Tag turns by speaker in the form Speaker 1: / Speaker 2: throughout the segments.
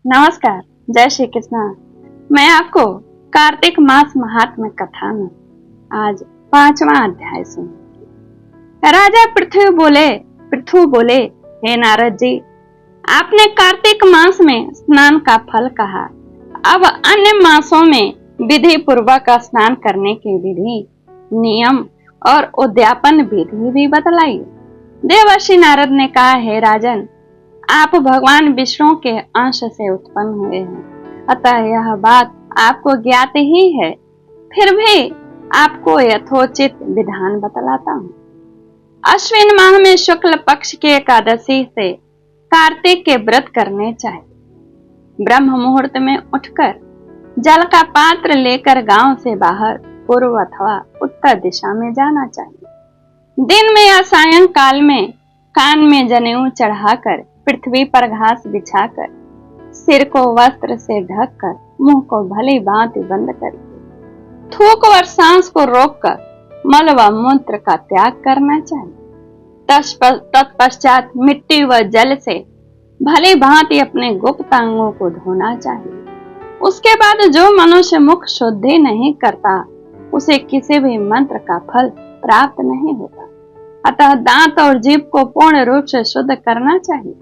Speaker 1: नमस्कार, जय श्री कृष्ण। मैं आपको कार्तिक मास महात्म्य कथा में आज 5वां अध्याय सुनाऊंगी। राजा पृथु बोले, हे नारद जी, आपने कार्तिक मास में स्नान का फल कहा। अब अन्य मासों में विधि पूर्वक स्नान करने की विधि, नियम और उद्यापन विधि भी बतलाइए। देवर्षि नारद ने कहा, हे राजन, आप भगवान विष्णु के अंश से उत्पन्न हुए हैं, अतः यह बात आपको ज्ञात ही है। फिर भी आपको यथोचित विधान बतलाता हूँ। अश्विन माह में शुक्ल पक्ष के एकादशी से कार्तिक के व्रत करने चाहिए। ब्रह्म मुहूर्त में उठकर जल का पात्र लेकर गांव से बाहर पूर्व अथवा उत्तर दिशा में जाना चाहिए। दिन में या सायंकाल में कान में जनेऊ चढ़ाकर, पृथ्वी पर घास बिछाकर, सिर को वस्त्र से ढककर, मुंह को भली भांति बंद करके, थूक और सांस को रोककर मल व मूत्र का त्याग करना चाहिए। तत्पश्चात मिट्टी व जल से भली भांति अपने गुप्त अंगों को धोना चाहिए। उसके बाद जो मनुष्य मुख शुद्धि नहीं करता, उसे किसी भी मंत्र का फल प्राप्त नहीं होता। अतः दांत और जीभ को पूर्ण रूप से शुद्ध करना चाहिए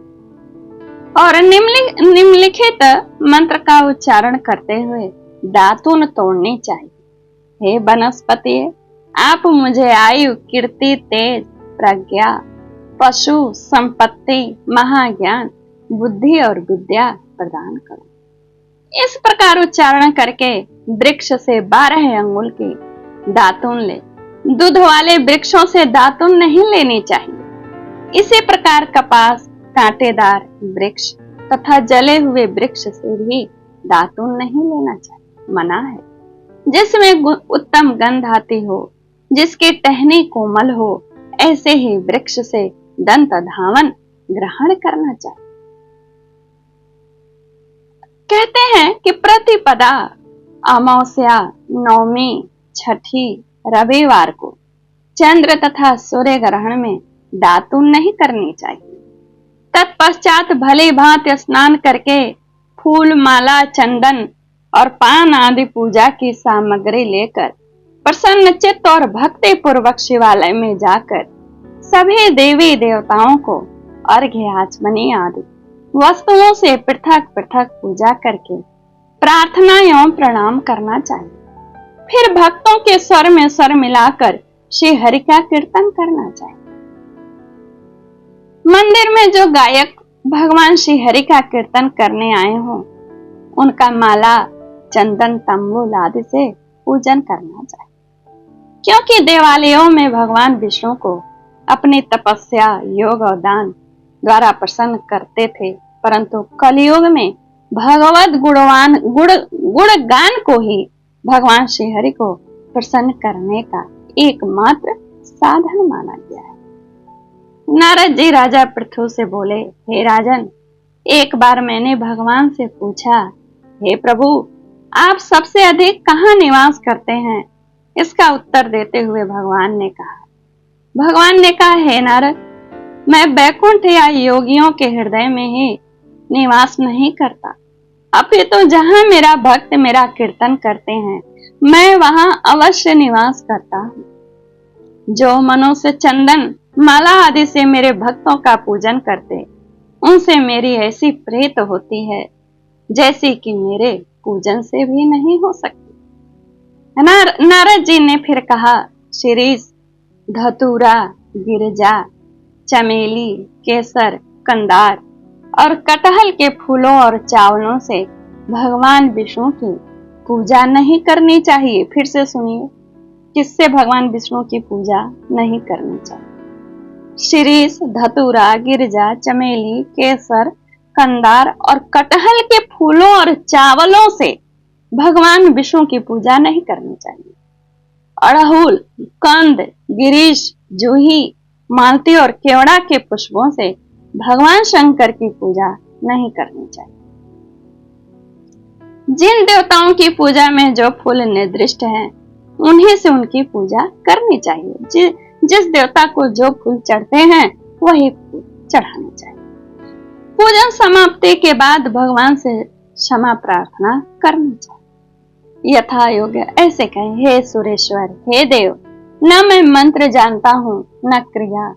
Speaker 1: और निम्नलिखित मंत्र का उच्चारण करते हुए दातून तोड़नी चाहिए। हे वनस्पति, आप मुझे आयु, कीर्ति, तेज, प्रज्ञा, पशु, संपत्ति, महाज्ञान, बुद्धि और विद्या प्रदान करो। इस प्रकार उच्चारण करके वृक्ष से 12 अंगुल की दातून ले। दूध वाले वृक्षों से दातून नहीं लेनी चाहिए। इसी प्रकार कपास, कांटेदार वृक्ष तथा जले हुए वृक्ष से भी दातून नहीं लेना चाहिए, मना है। जिसमें उत्तम गंध आती हो, जिसकी टहनी कोमल हो, ऐसे ही वृक्ष से दंत धावन ग्रहण करना चाहिए। कहते हैं कि प्रतिपदा, अमावस्या, नवमी, छठी, रविवार को चंद्र तथा सूर्य ग्रहण में दातून नहीं करनी चाहिए। तत्पश्चात भली भांति स्नान करके फूल, माला, चंदन और पान आदि पूजा की सामग्री लेकर प्रसन्न चित्त और भक्ति पूर्वक शिवालय में जाकर सभी देवी देवताओं को अर्घ्य, आचमनी आदि वस्तुओं से पृथक पृथक पूजा करके प्रार्थना एवं प्रणाम करना चाहिए। फिर भक्तों के स्वर में स्वर मिलाकर श्री हरि का कीर्तन करना चाहिए। मंदिर में जो गायक भगवान श्री हरि का कीर्तन करने आए हों, उनका माला, चंदन, तंबूल आदि से पूजन करना चाहिए। क्योंकि देवालयों में भगवान विष्णु को अपनी तपस्या, योग और दान द्वारा प्रसन्न करते थे, परंतु कलयुग में भगवत गुणगान को ही भगवान श्री हरि को प्रसन्न करने का एकमात्र साधन माना गया है। नारद जी राजा पृथु से बोले, हे राजन, एक बार मैंने भगवान से पूछा, हे प्रभु, आप सबसे अधिक कहाँ निवास करते हैं? इसका उत्तर देते हुए भगवान ने कहा, हे नारद, मैं वैकुंठ या योगियों के हृदय में ही निवास नहीं करता, अपितु जहां मेरा भक्त मेरा कीर्तन करते हैं, मैं वहां अवश्य निवास करता हूँ। जो मनुष्य चंदन, माला आदि से मेरे भक्तों का पूजन करते, उनसे मेरी ऐसी प्रीत होती है जैसी कि मेरे पूजन से भी नहीं हो सकती। नारद जी ने फिर कहा, शिरीष, धतूरा, गिरजा, चमेली, केसर, कंदार और कटहल के फूलों और चावलों से भगवान विष्णु की पूजा नहीं करनी चाहिए। फिर से सुनिए, किससे भगवान विष्णु की पूजा नहीं करनी चाहिए? शिरीष, धतूरा, गिरजा, चमेली, केसर, कंदार और कटहल के फूलों और चावलों से भगवान विष्णु की पूजा नहीं करनी चाहिए। अड़हुल, कंद, गिरीश, जूही, मालती और केवड़ा के पुष्पों से भगवान शंकर की पूजा नहीं करनी चाहिए। जिन देवताओं की पूजा में जो फूल निर्दिष्ट हैं, उन्हीं से उनकी पूजा करनी चाहिए। जिस देवता को जो फूल चढ़ते हैं, वही फूल चढ़ाने चाहिए। पूजन समाप्ति के बाद भगवान से क्षमा प्रार्थना करनी चाहिए। यथा योग्य ऐसे कहें, हे सुरेश्वर, हे देव, न मैं मंत्र जानता हूँ न क्रिया,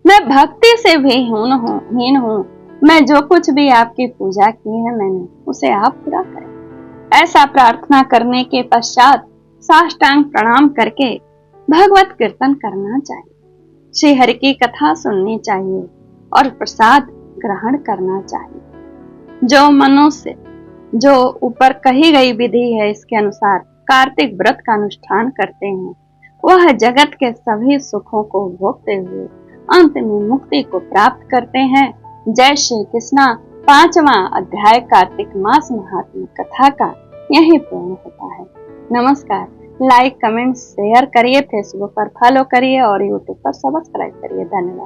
Speaker 1: मैं भक्ति से भी हीन हूँ। मैं जो कुछ भी आपकी पूजा की है मैंने, उसे आप पूरा करें। ऐसा प्रार्थना करने के पश्चात साष्टांग प्रणाम करके भगवत कीर्तन करना चाहिए, श्री हरि की कथा सुननी चाहिए और प्रसाद ग्रहण करना चाहिए। जो मनुष्य जो ऊपर कही गई विधि है इसके अनुसार कार्तिक व्रत का अनुष्ठान करते हैं, वह जगत के सभी सुखों को भोगते हुए अंत में मुक्ति को प्राप्त करते हैं। जय श्री कृष्णा। 5वां अध्याय कार्तिक मास महात्म्य कथा का यही पूर्ण होता है। नमस्कार। लाइक, कमेंट, शेयर करिए, फेसबुक पर फॉलो करिए और यूट्यूब पर सब्सक्राइब करिए। धन्यवाद।